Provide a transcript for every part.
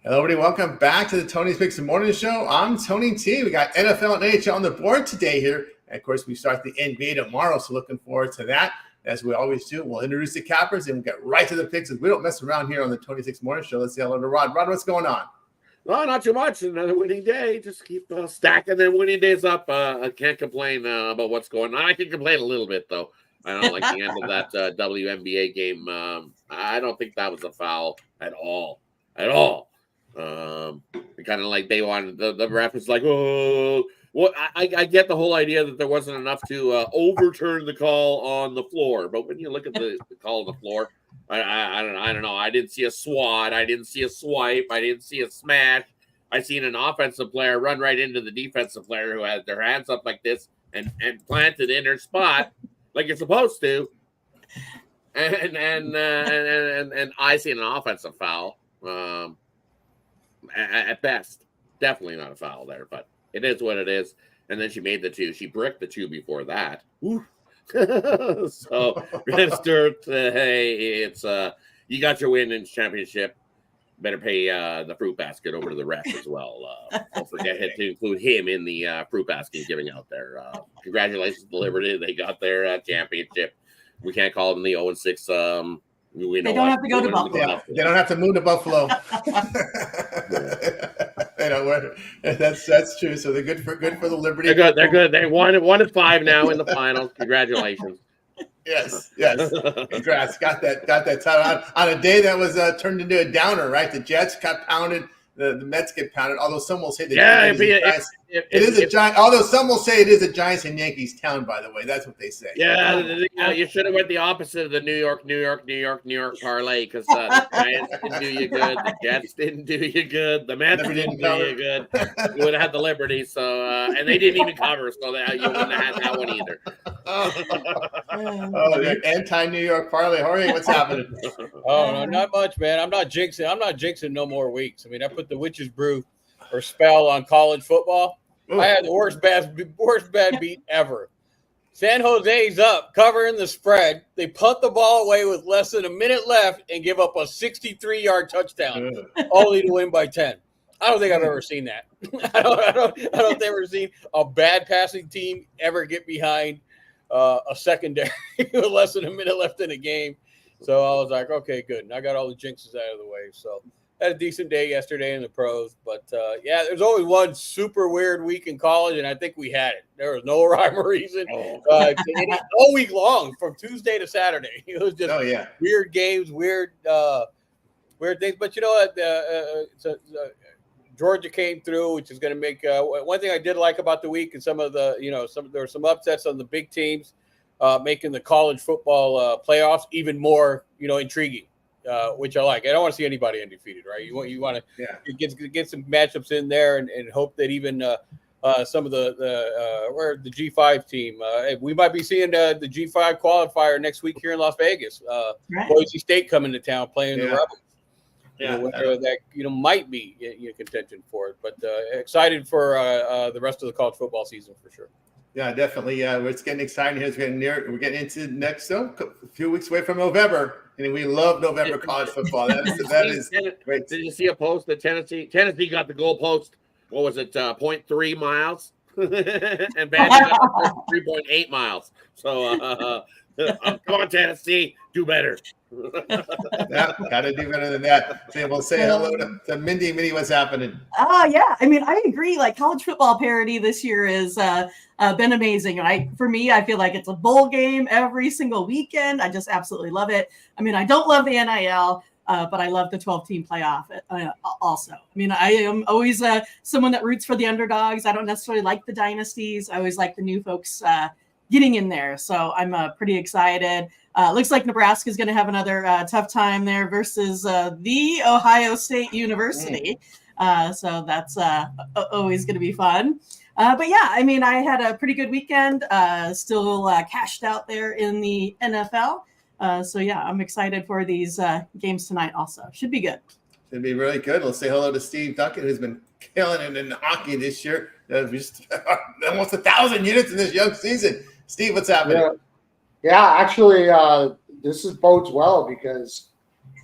Hello, everybody. Welcome back to the Tony's Picks and Morning Show. I'm Tony T. We got NFL and NHL on the board today here. And of course, we start the NBA tomorrow, so looking forward to that. As we always do, we'll introduce the cappers and we'll get right to the picks. We don't mess around here on the 26 Morning Show. Let's say hello to Rod. Rod, what's going on? Well, not too much. Another winning day. Just keep stacking them winning days up. I can't complain about what's going on. I can complain a little bit, though. I don't like the end of that WNBA game. I don't think that was a foul at all. Kind of like they wanted the ref is like, oh, well, I get the whole idea that there wasn't enough to overturn the call on the floor, but when you look at the call on the floor, I don't know. I didn't see a swat. I didn't see a swipe. I didn't see a smash. I seen an offensive player run right into the defensive player who had their hands up like this and planted in her spot like you're supposed to. And I seen an offensive foul. At best, definitely not a foul there, but it is what it is. And then she made the two. She bricked the two before that. So, hey, it's you got your win in championship. Better pay the fruit basket over to the ref as well. Don't forget to include him in the fruit basket giving out there. Congratulations to Liberty. They got their championship. We can't call them the 0-6. They don't have to go to Buffalo. Yeah, they don't have to move to Buffalo. That's true. So they're good for the Liberty. They're good. They won at 5 now in the finals. Congratulations. Yes. Congrats. Got that title on a day that was turned into a downer, right? The Jets got pounded. The Mets get pounded. Although some will say it is a giant. Although some will say it is a Giants and Yankees town. By the way, that's what they say. Yeah, you should have went the opposite of the New York parlay because the Giants didn't do you good, the Jets didn't do you good, the Mets didn't do you good. You would have had the Liberty, so and they didn't even cover, so you wouldn't have had that one either. The anti-New York parlay. Jorge, what's happening? Oh no, not much, man. I'm not jinxing no more weeks. I mean, I put the witch's brew or spell on college football. I had the worst bad beat ever. San Jose's up, covering the spread. They punt the ball away with less than a minute left and give up a 63-yard touchdown, only to win by 10. I don't think I've ever seen that. I don't think I've ever seen a bad passing team ever get behind a secondary with less than a minute left in the game. So I was like, okay, good. And I got all the jinxes out of the way. So had a decent day yesterday in the pros. But, yeah, there's always one super weird week in college, and I think we had it. There was no rhyme or reason. All week long from Tuesday to Saturday. It was just weird games, weird things. But you know what? Georgia came through, which is going to make one thing I did like about the week, and there were some upsets on the big teams, making the college football playoffs even more, intriguing, which I like. I don't want to see anybody undefeated, right? You want to get some matchups in there and hope that even some of the G5 team, we might be seeing the G5 qualifier next week here in Las Vegas. Boise State coming to town playing the Rebels. That might be in contention for it, but excited for the rest of the college football season for sure. Yeah, definitely. It's getting exciting here. We're getting into next a few weeks away from November, and we love November college football. That is great. Did you see a post that Tennessee got the goal post? What was it? 0.3 miles, and Vandy got 3.8 miles. So come on, Tennessee, do better. Gotta do better than that. So we'll say hello to Mindy. Mindy, what's happening? Yeah. I mean, I agree. Like college football parity this year has been amazing. For me, I feel like it's a bowl game every single weekend. I just absolutely love it. I mean, I don't love the NIL, but I love the 12-team playoff also. I mean, I am always someone that roots for the underdogs. I don't necessarily like the dynasties. I always like the new folks getting in there. So I'm pretty excited. Looks like Nebraska is going to have another tough time there versus the Ohio State University. So that's always going to be fun. But yeah, I mean, I had a pretty good weekend, still cashed out there in the NFL. So yeah, I'm excited for these games tonight also. Should be good. Should be really good. Let's say hello to Steve Duncan, who's been killing it in hockey this year. Just almost 1,000 units in this young season. Steve, what's happening? Yeah, actually, this bodes well because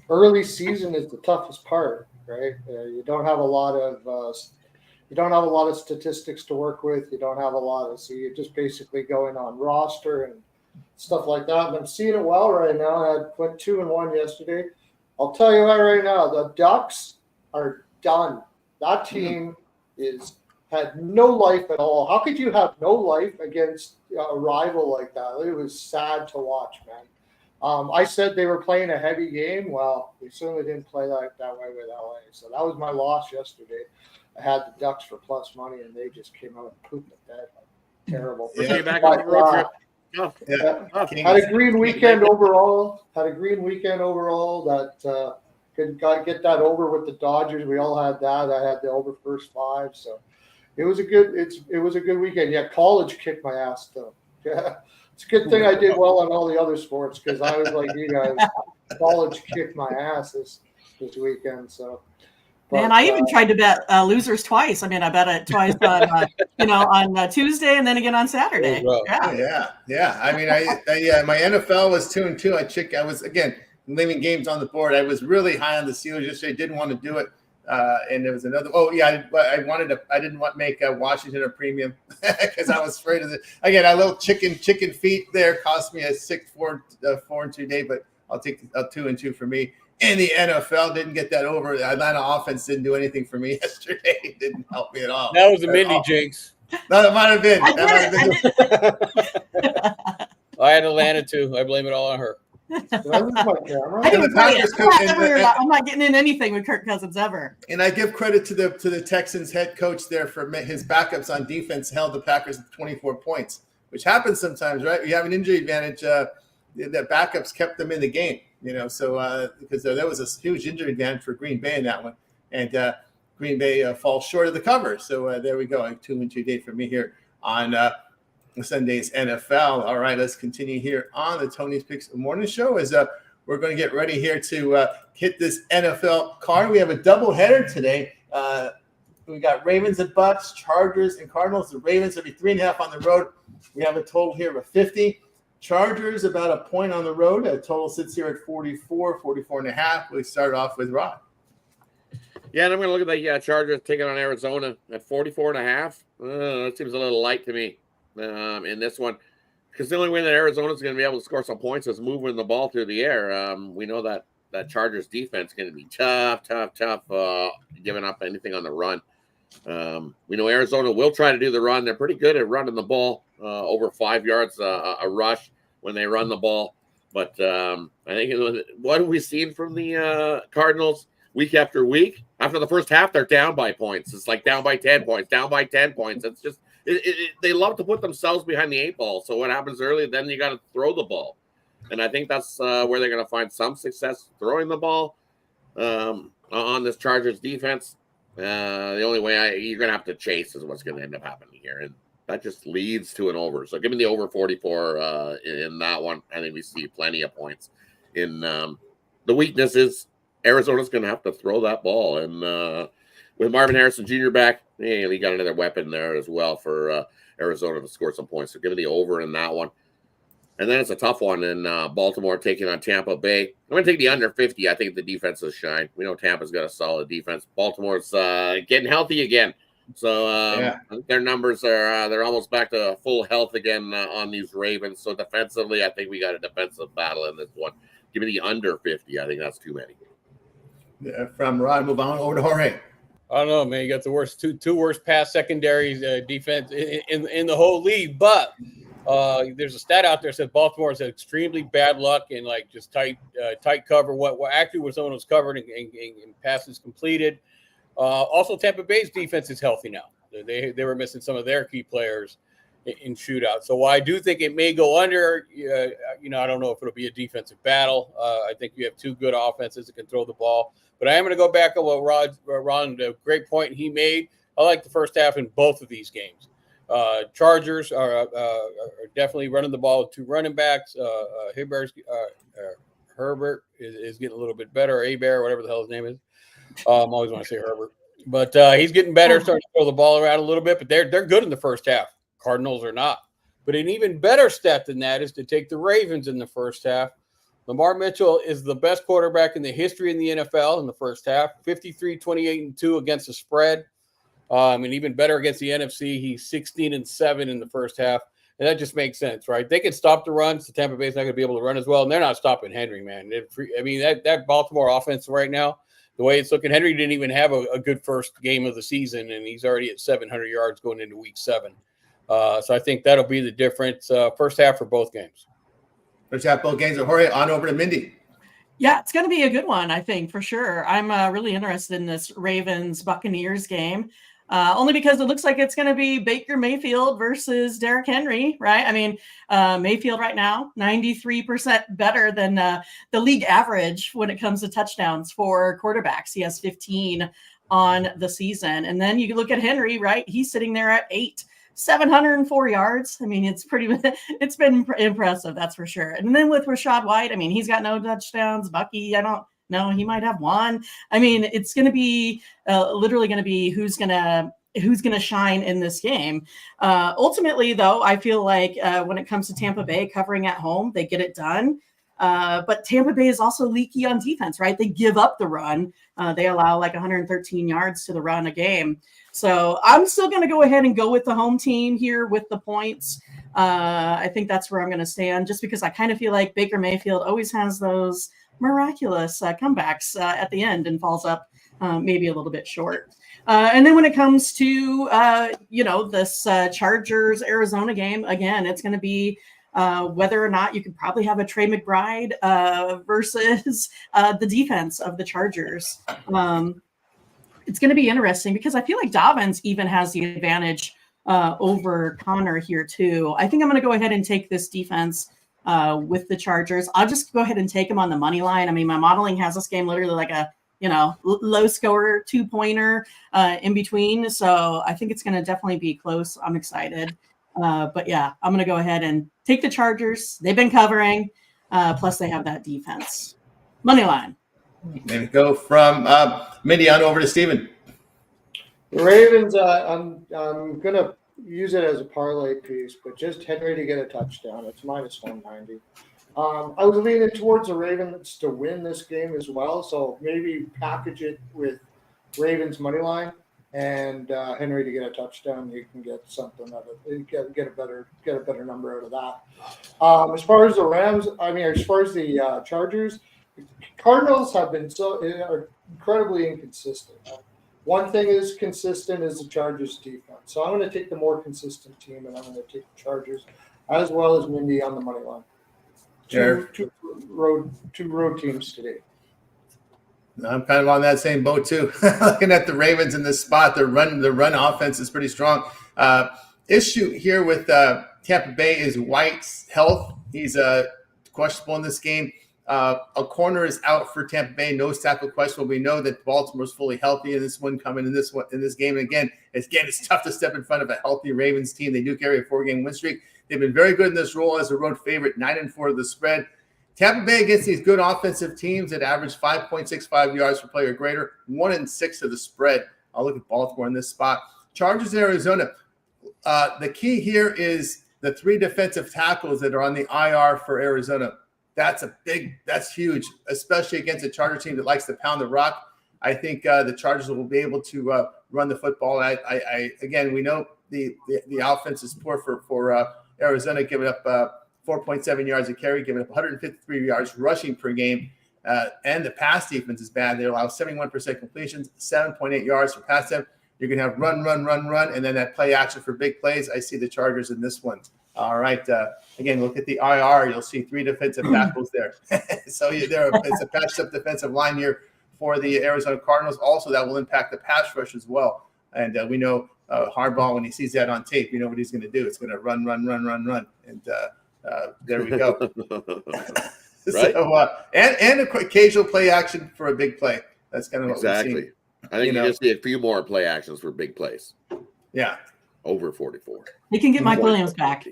early season is the toughest part. right? You don't have a lot of statistics to work with. You don't have a lot of, so you're just basically going on roster and stuff like that. And I'm seeing it well right now. I went 2-1 yesterday. I'll tell you what right now, the Ducks are done. That team had no life at all. How could you have no life against a rival like that? It was sad to watch, man. I said they were playing a heavy game. Well, they certainly didn't play that way with LA. So that was my loss yesterday. I had the Ducks for plus money, and they just came out and pooped the bed. Terrible. Yeah. Back on the road trip. Had a green weekend overall. That could get that over with the Dodgers. We all had that. I had the over first 5. So it was a good weekend. Yeah, college kicked my ass though. Yeah. It's a good thing I did well on all the other sports because I was like you guys. College kicked my ass this weekend. So, man, I even tried to bet losers twice. I mean, I bet it twice on on Tuesday and then again on Saturday. Yeah. I mean, my NFL was 2-2. I was again leaving games on the board. I was really high on the Steelers yesterday. Didn't want to do it. And there was another. Oh yeah, I didn't want to make Washington a premium because I was afraid of it. Again, a little chicken feet there cost me a 4-2 day, but I'll take a 2-2 for me. In the NFL, didn't get that over. The Atlanta offense didn't do anything for me yesterday. It didn't help me at all. That was a Mindy jinx. No, that might have been. I had Atlanta too. I blame it all on her. I'm not getting in anything with Kirk Cousins ever. And I give credit to the Texans head coach there for his backups on defense held the Packers at 24 points, which happens sometimes, right? You have an injury advantage. The backups kept them in the game, so because there was a huge injury advantage for Green Bay in that one. And Green Bay falls short of the cover. So there we go. A 2-2 day for me here on Sunday's NFL. All right, let's continue here on the Tony's Picks Morning Show as we're going to get ready here to hit this NFL card. We have a doubleheader today. We got Ravens and Bucks, Chargers and Cardinals. The Ravens will be 3.5 on the road. We have a total here of 50. Chargers about a point on the road. The total sits here at 44.5. We start off with Rod. Yeah, and I'm going to look at the Chargers taking on Arizona at 44.5. That seems a little light to me. In this one, because the only way that Arizona is going to be able to score some points is moving the ball through the air. We know that Chargers defense is going to be tough, giving up anything on the run. We know Arizona will try to do the run. They're pretty good at running the ball over 5 yards a rush when they run the ball. But I think what have we seen from the Cardinals week after week? After the first half, they're down by points. It's like down by 10 points, down by 10 points. It's just they love to put themselves behind the 8 ball. So what happens early, then you got to throw the ball. And I think that's where they're going to find some success throwing the ball on this Chargers defense. The only way you're going to have to chase is what's going to end up happening here. And that just leads to an over. So give me the over 44 in that one. I think we see plenty of points. In the weakness is Arizona's going to have to throw that ball. And with Marvin Harrison Jr. back, he got another weapon there as well for Arizona to score some points. So give me the over in that one. And then it's a tough one in Baltimore taking on Tampa Bay. I'm going to take the under 50. I think the defense has shined. We know Tampa's got a solid defense. Baltimore's getting healthy again. So I think their numbers are they're almost back to full health again on these Ravens. So defensively, I think we got a defensive battle in this one. Give me the under 50. I think that's too many. Yeah, from Rod, move on over to Jorge. I don't know, man. You got the worst two worst pass secondaries defense in the whole league. But there's a stat out there that says Baltimore has had extremely bad luck in like just tight cover. What actually was someone was covered and passes completed. Also, Tampa Bay's defense is healthy now. They were missing some of their key players in shootouts. So while I do think it may go under, I don't know if it'll be a defensive battle. I think you have two good offenses that can throw the ball. But I am going to go back on what Ron, a great point he made. I like the first half in both of these games. Chargers are definitely running the ball with two running backs. Herbert is getting a little bit better. Abear, whatever the hell his name is. I always want to say Herbert. But he's getting better, starting to throw the ball around a little bit. But they're good in the first half. Cardinals are not. But an even better step than that is to take the Ravens in the first half. Lamar Mitchell is the best quarterback in the history in the NFL in the first half. 53, 28, and 2 against the spread. And even better against the NFC. He's 16-7 in the first half. And that just makes sense, right? They can stop the runs. The Tampa Bay's not going to be able to run as well. And they're not stopping Henry, man. I mean, that Baltimore offense right now, the way it's looking, Henry didn't even have a good first game of the season, and he's already at 700 yards going into week 7. So I think that'll be the difference first half for both games. First half, both games. Jorge, on over to Mindy. Yeah, it's going to be a good one, I think, for sure. I'm really interested in this Ravens-Buccaneers game. Only because it looks like it's going to be Baker Mayfield versus Derrick Henry, right? I mean, Mayfield right now, 93% better than the league average when it comes to touchdowns for quarterbacks. He has 15 on the season. And then you look at Henry, right? He's sitting there at 704 yards. I mean, it's been impressive, that's for sure. And then with Rachaad White, I mean, he's got no touchdowns. Bucky, I don't know, he might have one. I mean, it's going to be literally going to be who's going to shine in this game. Ultimately, though, I feel like when it comes to Tampa Bay covering at home, they get it done. But Tampa Bay is also leaky on defense, right? They give up the run. They allow like 113 yards to the run a game. So I'm still going to go ahead and go with the home team here with the points. I think that's where I'm going to stand, just because I kind of feel like Baker Mayfield always has those miraculous comebacks at the end and falls up maybe a little bit short. And then when it comes to, this Chargers Arizona game, again, it's going to be whether or not you could probably have a Trey McBride versus the defense of the Chargers. It's going to be interesting because I feel like Dobbins even has the advantage over Connor here too. I think I'm going to go ahead and take this defense with the Chargers. I'll just go ahead and take them on the money line. I mean, my modeling has this game literally like a, low scorer 2-pointer in between. So I think it's going to definitely be close. I'm excited. But yeah, I'm going to go ahead and take the Chargers. They've been covering. Plus they have that defense. Money line. Maybe go from Mindy on over to Steven. The Ravens, I'm going to use it as a parlay piece, but just Henry to get a touchdown. It's minus 190. I was leaning towards the Ravens to win this game as well, so maybe package it with Ravens money line and Henry to get a touchdown. You can get something out of it. Get a better number out of that. As far as the Rams, as far as the Chargers, Cardinals have been are incredibly inconsistent. One thing is consistent is the Chargers defense. So I'm going to take the more consistent team, and I'm going to take the Chargers as well as Mindy on the money line. Two road teams today. I'm kind of on that same boat too. Looking at the Ravens in this spot, their run offense is pretty strong. Issue here with Tampa Bay is White's health. He's questionable in this game. A corner is out for Tampa Bay. Nose tackle questionable. We know that Baltimore's fully healthy in this one coming in this game. And again, it's tough to step in front of a healthy Ravens team. They do carry a 4-game win streak. They've been very good in this role as a road favorite, 9-4 of the spread. Tampa Bay against these good offensive teams that average 5.65 yards per play or greater, 1-6 of the spread. I'll look at Baltimore in this spot. Chargers, Arizona. The key here is the 3 defensive tackles that are on the IR for Arizona. That's huge, especially against a Charger team that likes to pound the rock. I think the Chargers will be able to run the football. Again, we know the offense is poor for Arizona, giving up 4.7 yards a carry, giving up 153 yards rushing per game. And the pass defense is bad. They allow 71% completions, 7.8 yards for pass attempt. You're going to have run, and then that play action for big plays. I see the Chargers in this one. All right. Again, look at the IR. You'll see 3 defensive tackles there. So it's a patched-up defensive line here for the Arizona Cardinals. Also, that will impact the pass rush as well. And we know Harbaugh, when he sees that on tape, you know what he's going to do. It's going to run. And there we go. Right. So, and a occasional play action for a big play. That's kind of what we're seeing. I think you just need a few more play actions for big plays. Yeah. Over 44. He can get Mike Williams back.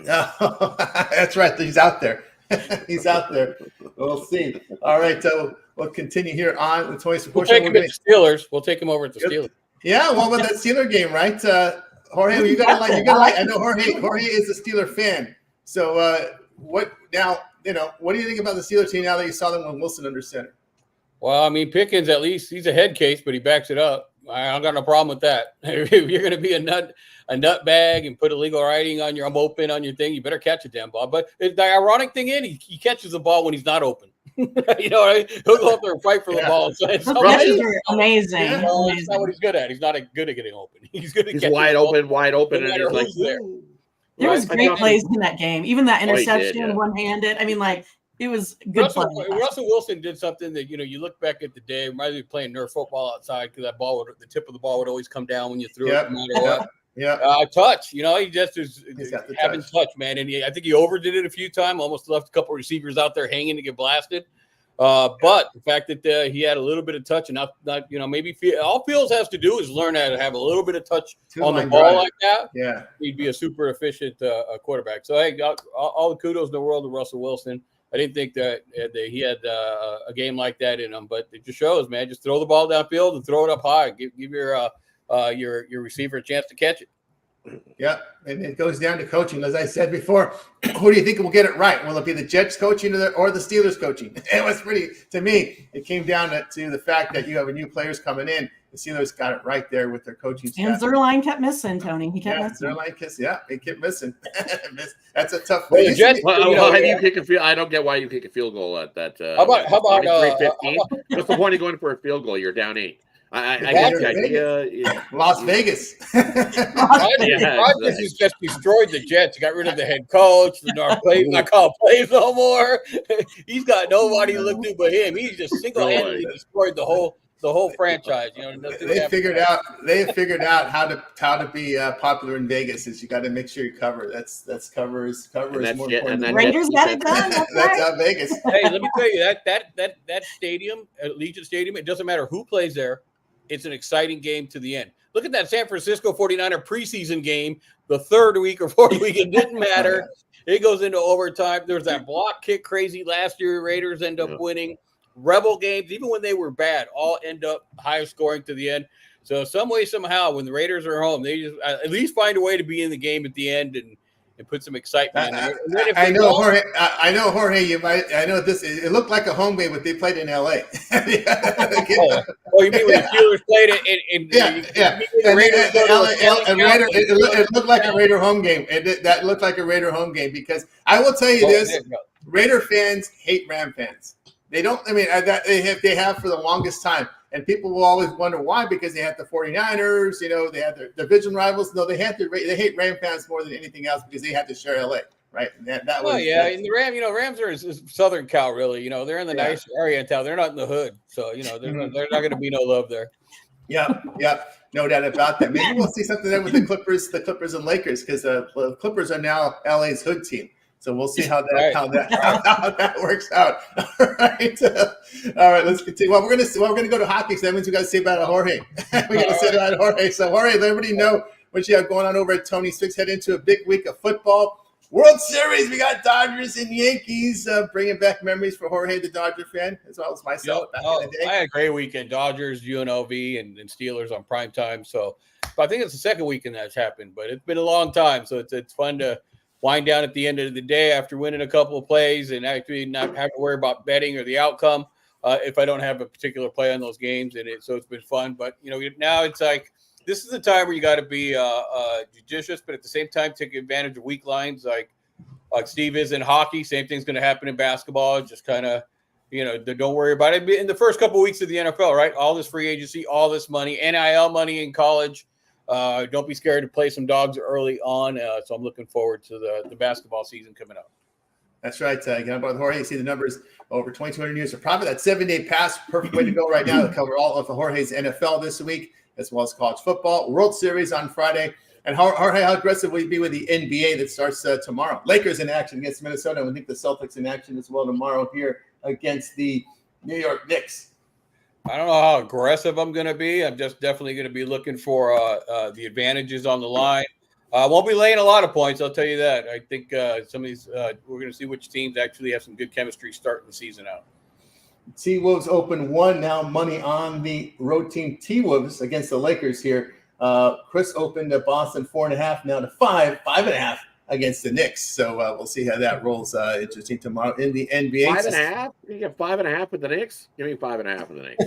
Oh, that's right. He's out there. He's out there. We'll see. All right. So we'll continue here on the Toys We'll take him at the Steelers. We'll take him over at the Steelers. Yeah. What about that Steeler game, right? Jorge, you got to like. I know Jorge is a Steeler fan. So what now? what do you think about the Steelers team now that you saw them with Wilson under center? Well, I mean, Pickens, at least he's a head case, but he backs it up. I don't got no problem with that. If you're going to be a nut bag and put illegal writing on I'm open on your thing, you better catch a damn ball. But the ironic thing is, he catches the ball when he's not open. Right? He'll go up there and fight for the ball. So Those catches are amazing. Yeah. That's not what he's good at. He's not good at getting open. He's good at He's catching wide the ball. open, No and matter it's like, who's there. There was Right. great plays in that game. Even that he did, interception, yeah. one-handed. I mean, like, it was good play. Russell Wilson did something that, you look back at the day, reminds me of playing Nerf football outside because the tip of the ball would always come down when you threw it, no matter what. Yeah. Touch, he just is got the having touch, man. And I think he overdid it a few times, almost left a couple of receivers out there hanging to get blasted. But the fact that he had a little bit of touch and not maybe all Fields has to do is learn how to have a little bit of touch on the ball like that. Yeah. He'd be a super efficient quarterback. So, hey, all the kudos in the world to Russell Wilson. I didn't think that he had a game like that in him, but it just shows, man. Just throw the ball downfield and throw it up high. Give your receiver a chance to catch it. Yeah, and it goes down to coaching. As I said before, who do you think will get it right? Will it be the Jets coaching or the Steelers coaching? It was to me, it came down to the fact that you have new players coming in. The Steelers got it right there with their coaching staff. And Zerline kept missing, Tony. He kept missing. Zerline he kept missing. That's a tough Well, the Jets, how do you kick a field? I don't get why you kick a field goal at that. How about 15? What's the point of going for a field goal? You're down 8. I get the idea. Las Vegas. Rodgers has just destroyed the Jets. He got rid of the head coach. The North plays not called plays no more. He's got nobody to look to but him. He's just single-handedly destroyed the whole franchise. They figured out how to be popular in Vegas. Is you got to make sure you cover. That's cover is more important. Rangers got it done. That's out Vegas. Hey, let me tell you that stadium, Allegiant Stadium. It doesn't matter who plays there. It's an exciting game to the end. Look at that San Francisco 49er preseason game, the third week or fourth week. It didn't matter. It goes into overtime. There's that block kick crazy last year. Raiders end up winning. Rebel games, even when they were bad, all end up higher scoring to the end. So some way, somehow, when the Raiders are home, they just at least find a way to be in the game at the end and put some excitement in there. I know, Jorge. I know this. It looked like a home game, but they played in LA. You mean when the Steelers played it? Yeah. It looked like a Raider home game. That looked like a Raider home game because I will tell you this: Raider fans hate Ram fans. They don't. I mean, they have for the longest time. And people will always wonder why, because they have the 49ers, they have their division rivals. No, they hate Ram fans more than anything else because they have to share LA, right? And that was. Oh yeah, and the Rams are Southern Cal, really. They're in the nice area in town. They're not in the hood, so they're not going to be no love there. Yeah, no doubt about that. Maybe we'll see something there with the Clippers and Lakers, because the Clippers are now LA's hood team. So we'll see how that works out. All right, let's continue. Well, we're gonna go to hockey. So that means we got to say about Jorge. We got to say about Jorge. So Jorge, let everybody know what you have going on over at Tony's Fix. Head into a big week of football. World Series. We got Dodgers and Yankees, bringing back memories for Jorge, the Dodger fan, as well as myself. Back in the day. I had a great weekend. Dodgers, UNLV, and Steelers on prime time. So, but I think it's the second weekend that's happened. But it's been a long time, so it's fun to wind down at the end of the day after winning a couple of plays and actually not have to worry about betting or the outcome if I don't have a particular play on those games. So it's been fun. But, now it's like this is the time where you got to be judicious, but at the same time take advantage of weak lines like Steve is in hockey. Same thing's going to happen in basketball. Just kind of, don't worry about it. In the first couple of weeks of the NFL, right, all this free agency, all this money, NIL money in college. Don't be scared to play some dogs early on. So I'm looking forward to the basketball season coming up. That's right. Again, about Jorge, you see the numbers over 2,200 years of profit. That 7-day pass, perfect way to go right now to cover all of Jorge's NFL this week, as well as college football, World Series on Friday. And Jorge, how aggressive will you be with the NBA that starts tomorrow? Lakers in action against Minnesota, and we think the Celtics in action as well tomorrow here against the New York Knicks. I don't know how aggressive I'm going to be. I'm just definitely going to be looking for the advantages on the line. I won't be laying a lot of points, I'll tell you that. I think some of these we're going to see which teams actually have some good chemistry starting the season out. T-Wolves open 1 now, money on the road team T-Wolves against the Lakers here. Chris opened Boston 4.5 now to 5.5 against the Knicks. So we'll see how that rolls. Interesting tomorrow in the NBA. 5.5? You get 5.5 with the Knicks? Give me 5.5 with the Knicks.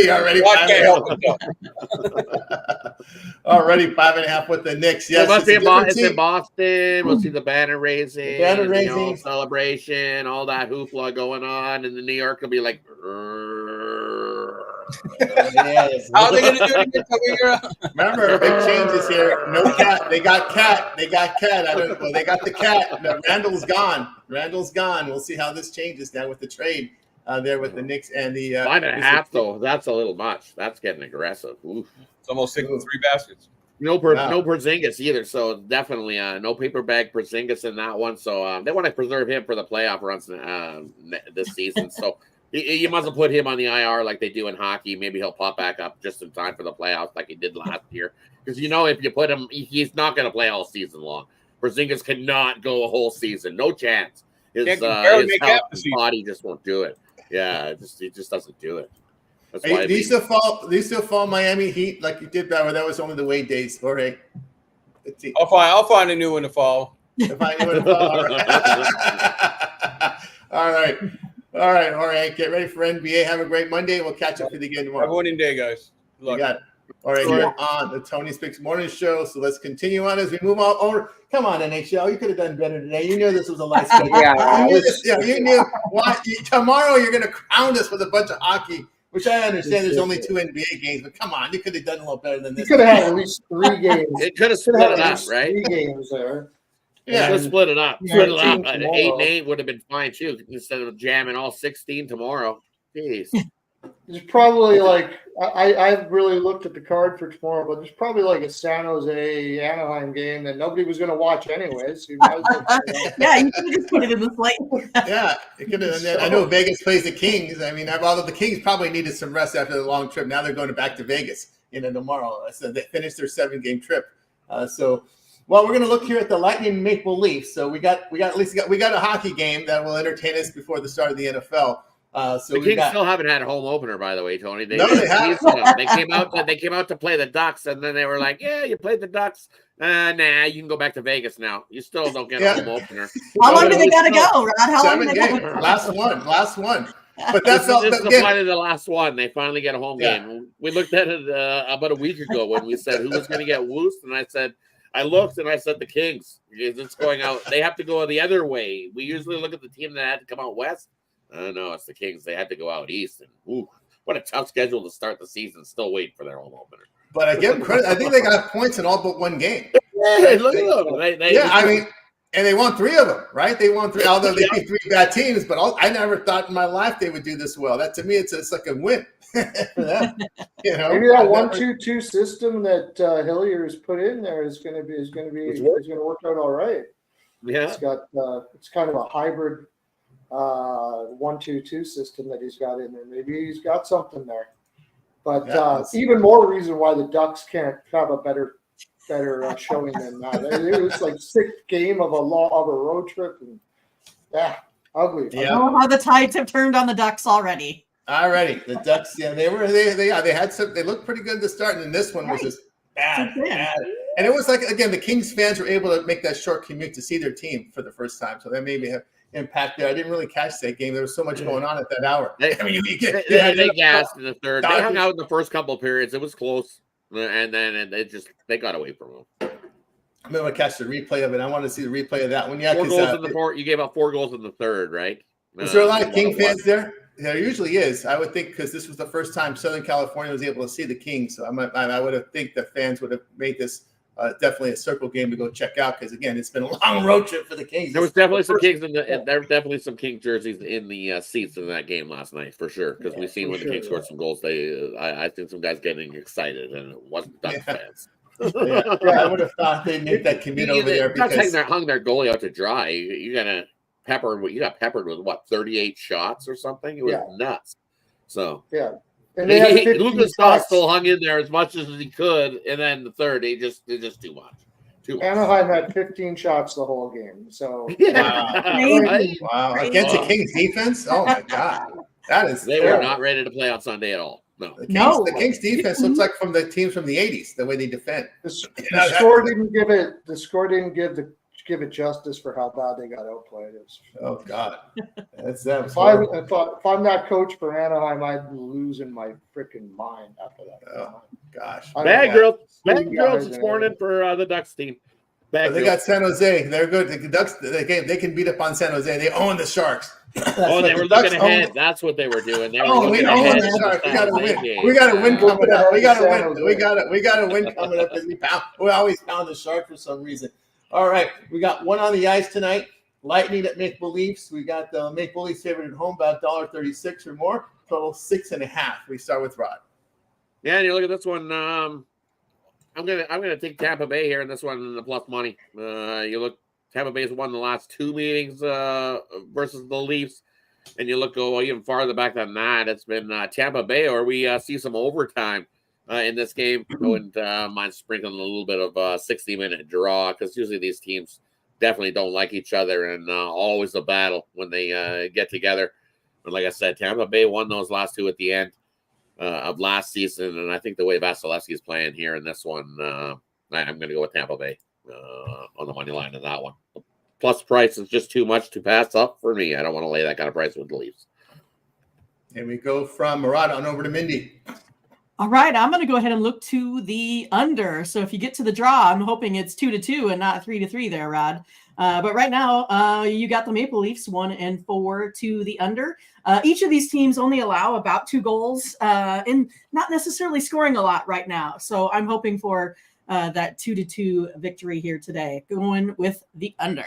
already. I can't help it. Already 5.5 with the Knicks. Yes, It must be it's in team. Boston. We'll see the banner raising, raising. celebration, all that hoopla going on, and then New York will be like. Yes. How are they going to do it again? Remember, big changes here. No cat. They got cat. They got the cat. No, Randall's gone. We'll see how this changes now with the trade there with the Knicks and the 5.5 though. That's a little much. That's getting aggressive. Oof. It's almost 6 and 3 baskets. No Porzingis either. So definitely no paper bag Porzingis in that one. So they want to preserve him for the playoff runs this season. So. You must have put him on the IR like they do in hockey. Maybe he'll pop back up just in time for the playoffs like he did last year. Because, if you put him, he's not going to play all season long. Porzingis cannot go a whole season. No chance. His body just won't do it. Yeah, he just doesn't do it. That's why do you still fall Miami Heat like you did that? That was only the Wade days, Jorge. I'll find a new one to follow. All right. All right. Get ready for NBA. Have a great Monday. We'll catch up with you again tomorrow. Have a winning day, guys. Good luck. You got it. All right, here on the Tony Speaks Morning Show. So let's continue on as we move on over. Come on, NHL. You could have done better today. You knew this was a light schedule. You knew tomorrow you're going to crown us with a bunch of hockey, which I understand there's only 2 NBA games, but come on, you could have done a little better than this. You could have had at least 3 games. It could have split it up, right? 3 games there. Yeah, let's split it up. Split it up. 8 tomorrow. and 8 would have been fine too, instead of jamming all 16 tomorrow. Jeez. There's probably I've really looked at the card for tomorrow, but there's probably like a San Jose Anaheim game that nobody was going to watch anyways. Yeah, you could have just put it in the slate. Yeah, it could have. I know Vegas plays the Kings. I mean, although the Kings probably needed some rest after the long trip, now they're going back to Vegas. Tomorrow. So they finished their 7-game trip. Well, we're going to look here at the Lightning Maple Leafs. So we got a hockey game that will entertain us before the start of the NFL. The Kings still haven't had a home opener, by the way, Tony. They haven't. They came out to play the Ducks, and then they were like, "Yeah, you played the Ducks. Nah, you can go back to Vegas now. You still don't get a home opener." How long do they got to go, Rod? How long 7 games. Last one. But that's this is finally the last one. They finally get a home game. We looked at it about a week ago when we said who was going to get woosed, and I looked and I said the Kings. It's going out. They have to go the other way. We usually look at the team that had to come out west. No, it's the Kings. They had to go out east. And what a tough schedule to start the season. Still waiting for their home opener. But I give them credit. I think they got points in all but 1 game. Yeah, look at them. And they won 3 of them, right? They won 3, although they beat 3 bad teams. But I never thought in my life they would do this well. That to me, it's like a win for them. Maybe that 1-2-2 system that Hillier's put in there is going to work out all right. Yeah, it's kind of a hybrid 1-2-2 system that he's got in there. Maybe he's got something there. But even more reason why the Ducks can't have a better showing than that. It was like 6th game of a road trip, and ugly. Yeah. Oh, how the tides have turned on the Ducks already. The Ducks, they looked pretty good to start, and then this one was just bad. And it was like, again, the Kings fans were able to make that short commute to see their team for the first time, so that maybe have impact there. I didn't really catch that game. There was so much going on at that hour. They gassed in the third. They hung out in the first couple of periods. It was close, and then they got away from them. I'm going to catch the replay of it. I want to see the replay of that one. Yeah, 4 goals in the fourth. You gave up 4 goals in the third, right? Was there a lot of King fans there? There usually is. I would think because this was the first time Southern California was able to see the Kings. So I would have think the fans would have made this definitely a circle game to go check out because again, it's been a long road trip for the Kings. There was definitely some Kings there were definitely some King jerseys in the seats in that game last night for sure. Because we've seen when the Kings scored some goals, I think some guys getting excited and it wasn't Ducks fans. I would have thought they'd make that commute over there because hung their goalie out to dry. You got peppered with what 38 shots or something. It was nuts. So And Lucas still hung in there as much as he could, and then the third, they just too much. Anaheim had 15 shots the whole game. So wow. Against the Kings defense? Oh my God. They were not ready to play on Sunday at all. No. The Kings defense looks like from the teams from the 80s, the way they defend. The score didn't give it. The score didn't give it justice for how bad they got outplayed. Oh God, that's that. If I'm that coach for Anaheim, I'd be losing my freaking mind after that. Oh gosh, Bad girls is scoring in for the Ducks team. They got San Jose. They're good. The Ducks. They can beat up on San Jose. They own the Sharks. They were looking ahead. That's what they were doing. They were we own the Sharks. We got to win. We got to win coming up. We got to win. We got to win coming up because we always pound the Sharks for some reason. All right, we got one on the ice tonight. Lightning at Maple Leafs. We got the Maple Leafs favored at home about $1.36 or more. Total 6.5. We start with Rod. Yeah, and you look at this one. I'm gonna take Tampa Bay here in this one in the plus money. You look, Tampa Bay's won the last 2 meetings versus the Leafs, and you look even farther back than that. It's been Tampa Bay, or we see some overtime in this game. I wouldn't mind sprinkling a little bit of a 60-minute draw, because usually these teams definitely don't like each other, and always a battle when they get together. But like I said, Tampa Bay won those last 2 at the end of last season, and I think the way Vasilevsky is playing here in this one, I'm going to go with Tampa Bay on the money line in that one. Plus price is just too much to pass up for me. I don't want to lay that kind of price with the Leafs. And we go from Murad on over to Mindy. All right, I'm going to go ahead and look to the under. So if you get to the draw, I'm hoping it's 2-2 and not 3-3 there, Rod. But right now, you got the Maple Leafs 1-4 to the under. Each of these teams only allow about 2 goals and not necessarily scoring a lot right now. So I'm hoping for that 2-2 victory here today, going with the under.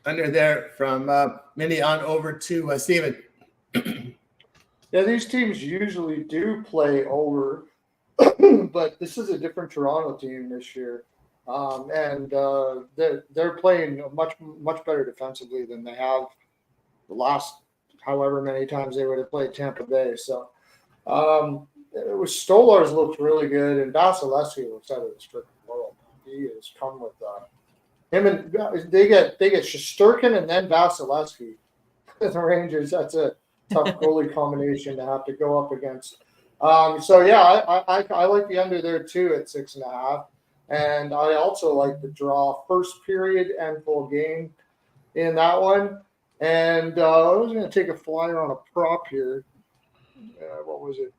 Under there from Mindy on over to Steven. Yeah, these teams usually do play over, but this is a different Toronto team this year. And they're playing much better defensively than they have the last however many times they would have played Tampa Bay. So Stolarz looked really good, and Vasilevsky looks out of this freaking world. He has come with him, and they get Shesterkin and then Vasilevsky. The Rangers, that's a tough goalie combination to have to go up against. So yeah, I like the under there too at 6.5. And I also like the draw first period and full game in that one. And I was going to take a flyer on a prop here. What was it?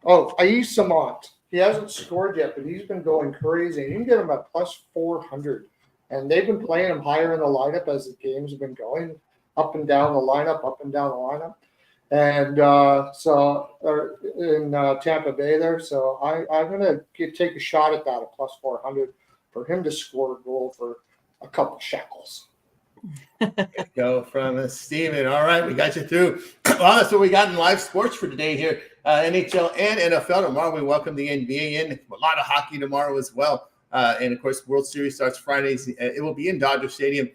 Ais Samant. He hasn't scored yet, but he's been going crazy. You can get him at plus 400. And they've been playing him higher in the lineup as the games have been going, up and down the lineup. And in Tampa Bay there. So I'm going to take a shot at that at plus 400 for him to score a goal for a couple shekels. Go from Steven. All right, we got you through. Well, that's what we got in live sports for today here. NHL and NFL. Tomorrow we welcome the NBA in. A lot of hockey tomorrow as well. And, of course, World Series starts Fridays. It will be in Dodger Stadium.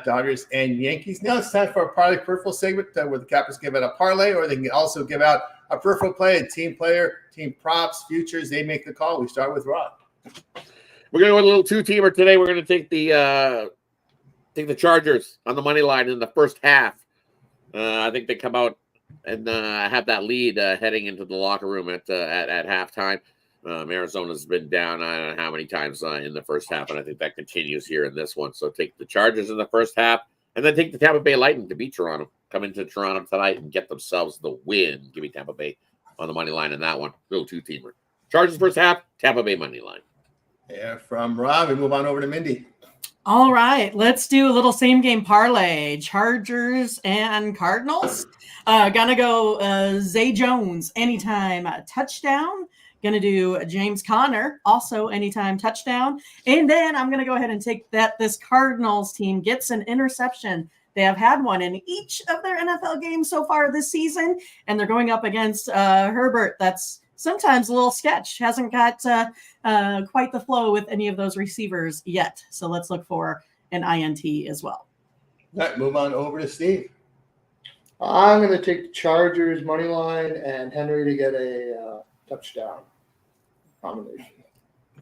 Dodgers and Yankees. Now it's time for a parlay peripheral segment where the Cappers give out a parlay, or they can also give out a peripheral play, a team player, team props, futures. They make the call. We start with Rod. We're going to go with a little 2-teamer today. We're going to take the Chargers on the money line in the first half. I think they come out and have that lead heading into the locker room at halftime. Arizona's been down I don't know how many times in the first half, and I think that continues here in this one. So take the Chargers in the first half, and then take the Tampa Bay Lightning to beat Toronto. Come into Toronto tonight and get themselves the win. Give me Tampa Bay on the money line in that one. Little 2-teamer. Chargers first half, Tampa Bay money line. Yeah, from Rob, we move on over to Mindy. All right, let's do a little same game parlay. Chargers and Cardinals. Gonna go Zay Jones anytime touchdown. Going to do James Conner, also anytime touchdown. And then I'm going to go ahead and take that this Cardinals team gets an interception. They have had one in each of their NFL games so far this season, and they're going up against Herbert. That's sometimes a little sketch. Hasn't got quite the flow with any of those receivers yet. So let's look for an INT as well. All right, move on over to Steve. I'm going to take the Chargers money line and Henry to get a touchdown combination.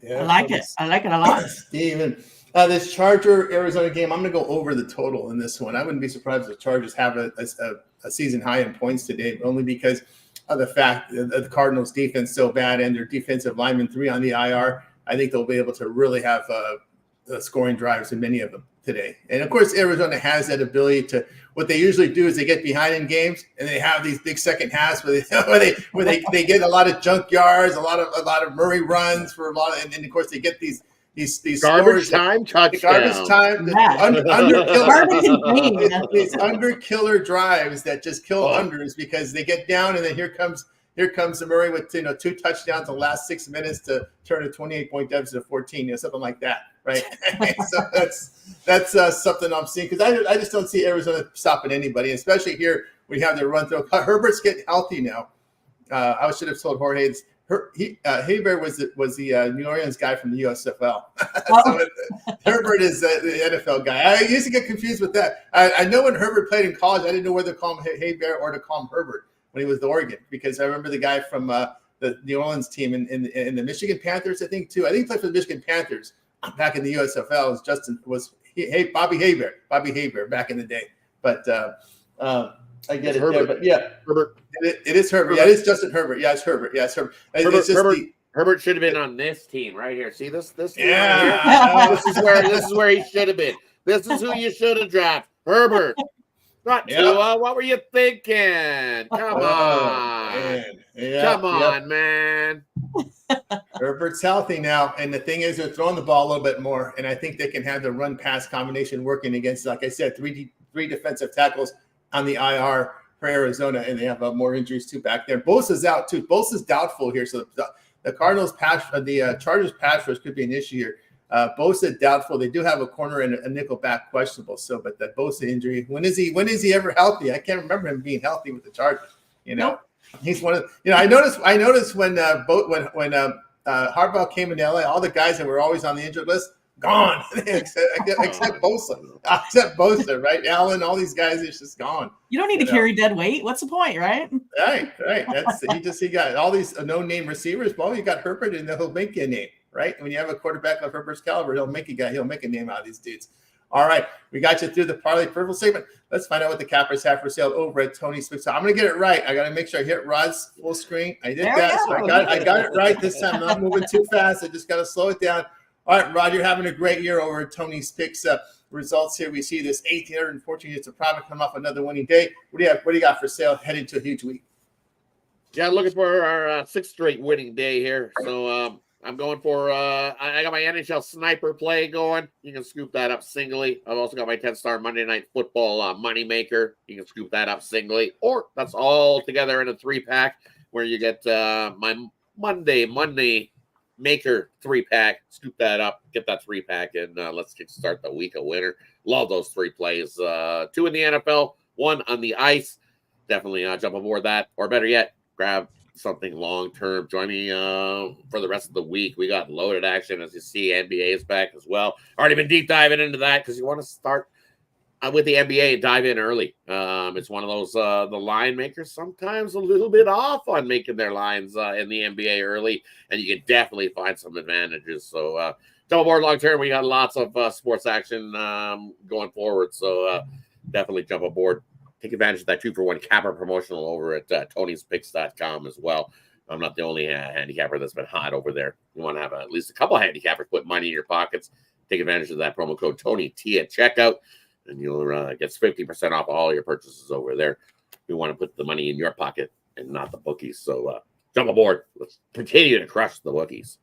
Yeah, I like it. I like it a lot. Steven, this Charger-Arizona game, I'm going to go over the total in this one. I wouldn't be surprised if the Chargers have a season high in points today, only because of the fact that the Cardinals defense so bad and their defensive lineman 3 on the IR, I think they'll be able to really have scoring drives in many of them today. And of course, Arizona has that ability to. What they usually do is they get behind in games and they have these big second halves where they get a lot of junk yards, a lot of Murray runs for a lot of, and of course they get these garbage time touchdown. Garbage time, these under killer drives that just kill unders because they get down and then here comes the Murray with 2 touchdowns in the last 6 minutes to turn a 28-point deficit to 14, something like that, right? So that's something I'm seeing because I just don't see Arizona stopping anybody, especially here we have their run through. Herbert's getting healthy now. I should have told Jorge. Haber was the New Orleans guy from the USFL. So Herbert is the NFL guy. I used to get confused with that. I know when Herbert played in college, I didn't know whether to call him Haber or to call him Herbert when he was the Oregon, because I remember the guy from the New Orleans team in the Michigan Panthers, I think too. I think he played for the Michigan Panthers back in the USFL. Bobby Haber back in the day. But I get it Herbert. there, but yeah, Herbert. It is Herbert. Yeah, it is Justin Herbert. Yeah, it's Herbert. Yeah, it's Herbert. Herbert should have been on this team right here. See this team yeah. right here? This is where he should have been. This is who you should have drafted. Herbert. Not Tua. What were you thinking? Come on. Man. Herbert's healthy now. And the thing is, they're throwing the ball a little bit more. And I think they can have the run-pass combination working against, like I said, three defensive tackles on the IR for Arizona. And they have more injuries, too, back there. Bosa's out, too. Bosa's doubtful here. So the Chargers pass rush could be an issue here. Bosa doubtful. They do have a corner and a nickel back questionable. So, but that Bosa injury, when is he ever healthy? I can't remember him being healthy with the Chargers. Nope. He's one of. I noticed when Harbaugh came into LA, all the guys that were always on the injured list gone, except Bosa. Except Bosa, right? Allen, all these guys are just gone. You don't need to carry dead weight. What's the point, right? Right. He got all these no-name receivers. Well, you got Herbert, and he'll make you a name. Right? When you have a quarterback of Herbert's caliber, he'll make a name out of these dudes. All right. We got you through the Parlay Purple segment. Let's find out what the cappers have for sale over at Tony's Picks. So I'm going to get it right. I got to make sure I hit Rod's full screen. I did that. So I got it right this time. I'm not moving too fast. I just got to slow it down. All right, Rod, you're having a great year over at Tony's Picks. Results here. We see this 1,814 units of profit come off another winning day. What do you got for sale heading to a huge week? Yeah, looking for our 6th straight winning day here. So, I'm going for, I got my NHL sniper play going. You can scoop that up singly. I've also got my 10-star Monday Night Football moneymaker. You can scoop that up singly. Or that's all together in a 3-pack where you get my Monday Maker 3-pack. Scoop that up, get that 3-pack, and let's kickstart the week of winter. Love those 3 plays. 2 in the NFL, 1 on the ice. Definitely jump aboard that. Or better yet, grab something long-term. Join me for the rest of the week. We got loaded action. As you see, NBA is back as well. Already been deep diving into that because you want to start with the NBA and dive in early. It's one of those, the line makers sometimes a little bit off on making their lines in the NBA early, and you can definitely find some advantages. So jump aboard long-term. We got lots of sports action going forward. So definitely jump aboard. Take advantage of that 2-for-1 capper promotional over at Tony'sPicks.com as well. I'm not the only handicapper that's been hot over there. You want to have at least a couple handicappers put money in your pockets. Take advantage of that promo code TonyT at checkout, and you'll get 50% off all your purchases over there. You want to put the money in your pocket and not the bookies. So jump aboard. Let's continue to crush the bookies.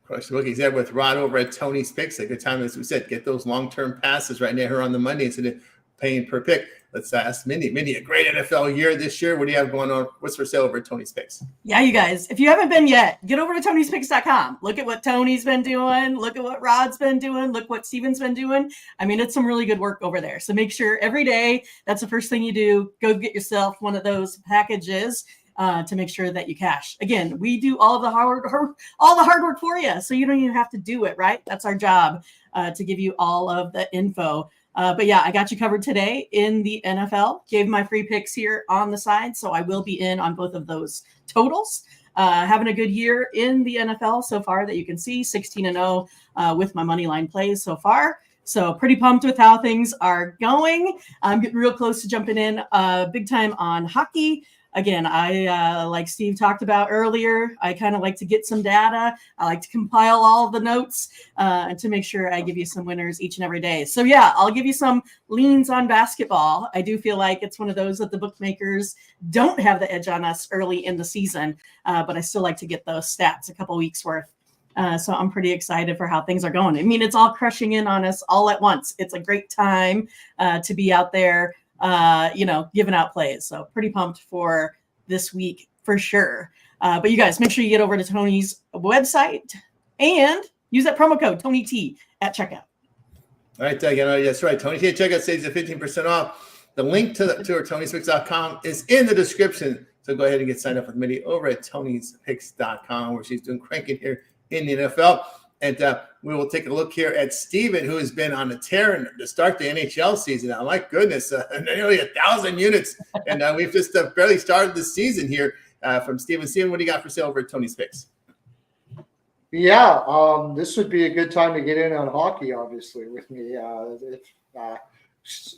Crush the bookies there with Rod over at Tony's Picks. A good time, as we said, get those long-term passes right now here on the Monday instead of paying per pick. Let's ask Mindy. Mindy, a great NFL year this year. What do you have going on? What's for sale over at Tony's Picks? Yeah, you guys, if you haven't been yet, get over to Tony'sPicks.com. Look at what Tony's been doing. Look at what Rod's been doing. Look what Steven's been doing. I mean, it's some really good work over there. So make sure every day, that's the first thing you do. Go get yourself one of those packages to make sure that you cash. Again, we do all the hard work for you, so you don't even have to do it, right? That's our job, to give you all of the info. But yeah, I got you covered today in the NFL. Gave my free picks here on the side, so I will be in on both of those totals. Having a good year in the NFL so far that you can see, 16-0 with my money line plays so far. So pretty pumped with how things are going. I'm getting real close to jumping in big time on hockey. again, I like Steve talked about earlier, I kind of like to get some data. I like to compile all of the notes and to make sure I give you some winners each and every day. So yeah, I'll give you some leans on basketball. I do feel like it's one of those that the bookmakers don't have the edge on us early in the season, but I still like to get those stats a couple weeks worth. So I'm pretty excited for how things are going. I mean, it's all crushing in on us all at once. It's a great time to be out there, giving out plays. So pretty pumped for this week for sure. But you guys, make sure you get over to Tony's website and use that promo code TonyT at checkout. All right, that's right. Tony T at checkout saves you 15% off. The link to our Tony'sPicks.com is in the description. So go ahead and get signed up with Mitty over at Tony'sPicks.com, where she's doing cranking here in the NFL. And we will take a look here at Steven, who has been on a tear to start the NHL season. Now, my goodness, nearly 1,000 units. And we've just barely started the season here from Steven. Steven, what do you got for sale over at Tony's Picks? Yeah, this would be a good time to get in on hockey, obviously, with me.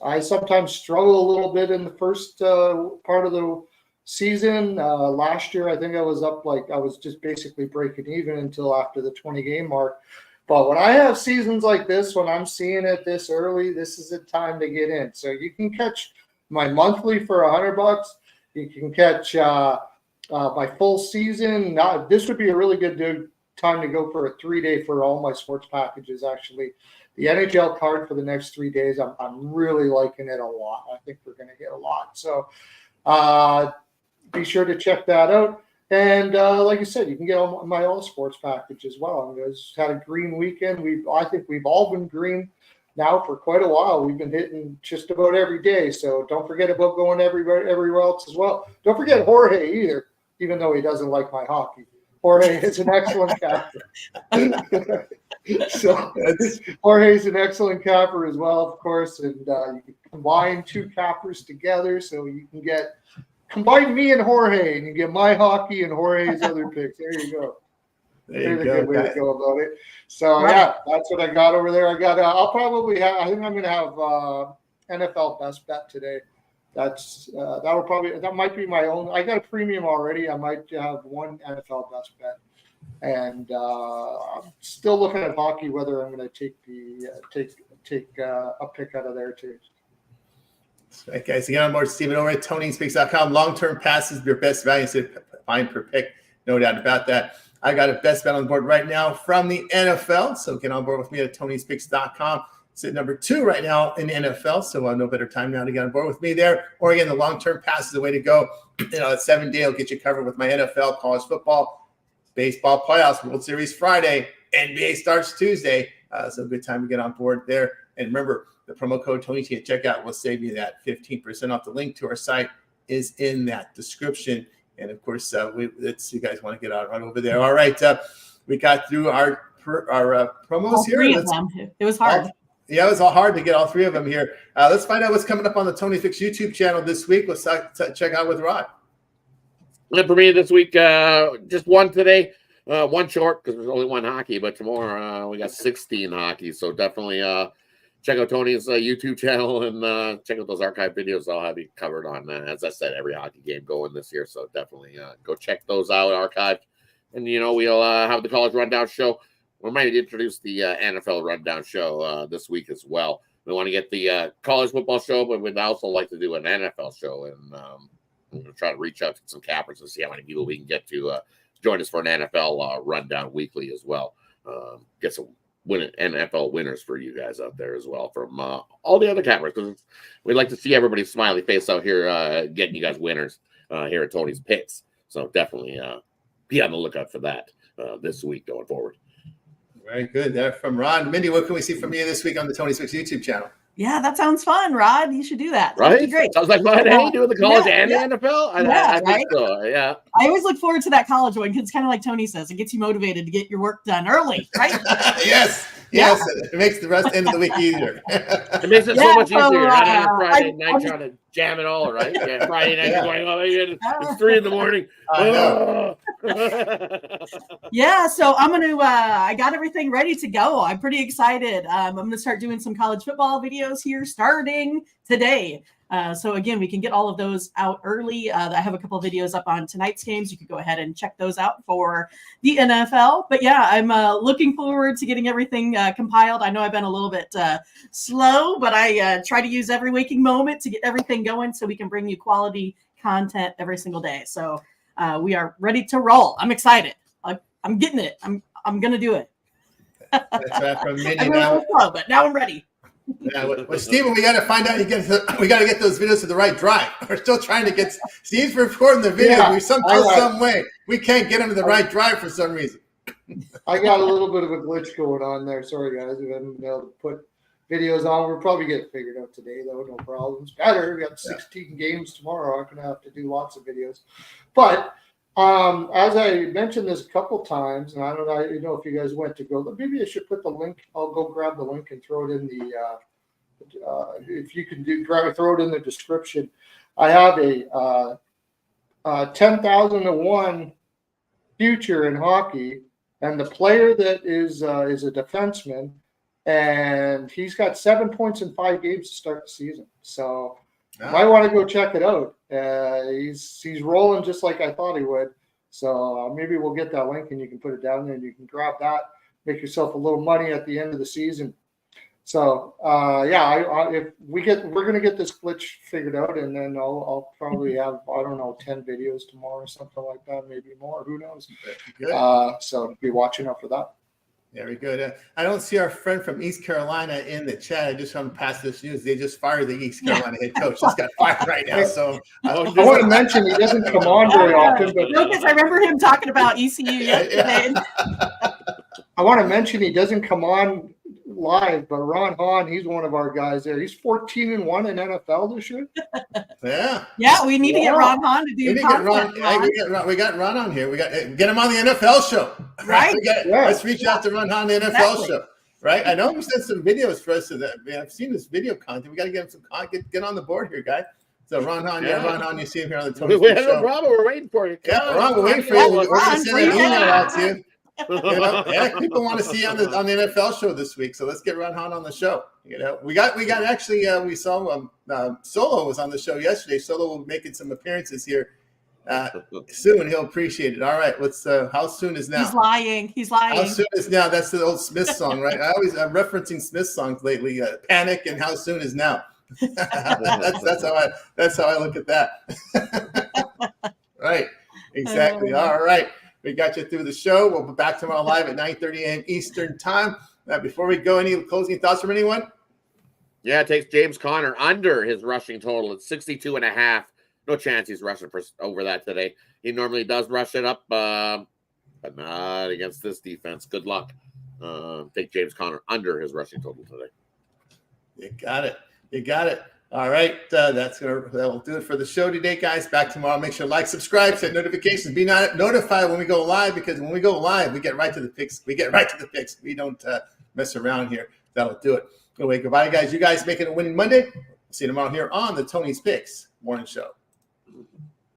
I sometimes struggle a little bit in the first part of the season. Last year, I think I was up I was just basically breaking even until after the 20-game mark. But when I have seasons like this, when I'm seeing it this early, this is a time to get in. So you can catch my monthly for $100. You can catch my full season. Now, this would be a really good time to go for a 3-day for all my sports packages. Actually, the NHL card for the next 3 days, I'm really liking it a lot. I think we're going to get a lot. So be sure to check that out. And like I said, you can get my all sports package as well. I just had a green weekend. I think we've all been green now for quite a while. We've been hitting just about every day. So don't forget about going everywhere else as well. Don't forget Jorge either, even though he doesn't like my hockey. Jorge is an excellent capper. So Jorge's an excellent capper as well, of course. And you can combine two cappers together, so you can combine me and Jorge, and you get my hockey and Jorge's other picks. There you go. There's a good way to go about it. So yeah, that's what I got over there. I think I'm going to have NFL best bet today. That might be my own. I got a premium already. I might have one NFL best bet, and I'm still looking at hockey whether I'm going to take a pick out of there too. All right, guys, again, on board Steven over at Tony'sPicks.com. Long-term passes, your best value, so fine per pick, no doubt about that. I got a best bet on board right now from the NFL, so get on board with me at Tony'sPicks.com. It's at number 2 right now in the NFL, so no better time now to get on board with me there. Or again, the long-term pass is the way to go. That 7-day will get you covered with my NFL, college football, baseball playoffs, World Series Friday, NBA starts Tuesday. So a good time to get on board there. And remember, the promo code TonyT at checkout will save you that 15% off. The link to our site is in that description. And of course, you guys want to get out right over there. All right, we got through our promos all here. 3 of them. It was hard. Yeah, it was all hard to get all 3 of them here. Let's find out what's coming up on the Tony Fix YouTube channel this week. Let's check out with Rod. And for me this week, just one today, one short because there's only one hockey. But tomorrow we got 16 hockey, so definitely check out Tony's YouTube channel and check out those archive videos. I'll have you covered on, as I said, every hockey game going this year. So definitely go check those out, archived. And we'll have the college rundown show. We might introduce the NFL rundown show this week as well. We want to get the college football show, but we'd also like to do an NFL show. And we're going to try to reach out to some cappers and see how many people we can get to join us for an NFL rundown weekly as well. Get some NFL winners for you guys out there as well from all the other cappers, because we'd like to see everybody's smiley face out here getting you guys winners here at Tony's Picks. So definitely be on the lookout for that this week going forward. Very good. There from Rod. Mindy, what can we see from you this week on the Tony's Picks YouTube channel? Yeah, that sounds fun, Rod. You should do that. Right? That'd be great. Sounds like fun. Hey, doing the college and the NFL? I think right? so. Yeah. I always look forward to that college one because it's kind of like Tony says, it gets you motivated to get your work done early, right? Yes. Yeah. It makes the rest end of the week easier. It makes it so much easier. Not on a Friday night I trying to jam it all, right? Yeah, Friday night going, it's 3 a.m. I know. Yeah, so I'm gonna I got everything ready to go. I'm pretty excited. I'm gonna start doing some college football videos here starting today. So again, we can get all of those out early. I have a couple of videos up on tonight's games. You can go ahead and check those out for the NFL. But yeah, I'm looking forward to getting everything compiled. I know I've been a little bit slow, but I try to use every waking moment to get everything going so we can bring you quality content every single day. So we are ready to roll. I'm excited. I'm getting it. I'm gonna do it. That's right, from Mindy. I'm a little slow, but now I'm ready. Yeah, well, Steven, we got to find out. We got to get those videos to the right drive. We're still trying to get. Steve's recording the video. Yeah, we some way we can't get them to the right drive for some reason. I got a little bit of a glitch going on there. Sorry, guys. We haven't been able to put videos on. We'll probably get it figured out today, though. No problems. Better. We got 16 games tomorrow. I'm going to have to do lots of videos. But as I mentioned this a couple times, and I don't know, if you guys went to go, maybe I should put the link. I'll go grab the link and throw it in the, if you can throw it in the description. I have a 10,000-to-1 future in hockey, and the player that is a defenseman, and he's got 7 points in 5 games to start the season. So you might want to go check it out. He's rolling just like I thought he would. So maybe we'll get that link and you can put it down there and you can grab that, make yourself a little money at the end of the season. So if we're going to get this glitch figured out, and then I'll probably have 10 videos tomorrow or something like that, maybe more. Who knows? So be watching out for that. Very good. I don't see our friend from East Carolina in the chat. I just want to pass this news. They just fired the East Carolina head coach. Just got fired right now. So I want to mention he doesn't come on very often. But no, because I remember him talking about ECU yesterday. I want to mention he doesn't come on live, but Ron Hahn, he's one of our guys there. He's 14-1 in NFL this year. Yeah, we need to get Ron Hahn to do content. We got Ron on here. We got get him on the NFL show. Right. Let's reach out to Ron Hahn, the NFL show. Right. I know he sent some videos for us. I've seen this video content. We got to get him some content. Get on the board here, guy. So Ron Hahn, Ron Hahn, you see him here on the Tony We have show. no problem. We're waiting for you. Yeah, Ron, we're waiting for you. We're going to send an email out to you. People want to see you on the NFL show this week, so let's get Ron Hahn on the show. We saw Solo was on the show yesterday. Solo will be making some appearances here soon. He'll appreciate it. All right, let's. How soon is now? He's lying. How soon is now? That's the old Smith song, right? I'm referencing Smith songs lately. Panic and How Soon Is Now. that's how I look at that. Right. Exactly. All right. We got you through the show. We'll be back tomorrow live at 9:30 a.m. Eastern time. Before we go, any closing thoughts from anyone? Yeah, it takes James Conner under his rushing total. It's 62.5. No chance he's rushing for over that today. He normally does rush it up, but not against this defense. Good luck. Take James Conner under his rushing total today. You got it. All right, that'll do it for the show today, guys. Back tomorrow. Make sure to like, subscribe, set notifications. Be notified when we go live, because when we go live, we get right to the picks. We don't mess around here. That'll do it. Anyway, goodbye, guys. You guys make it a winning Monday. See you tomorrow here on the Tony's Picks Morning Show.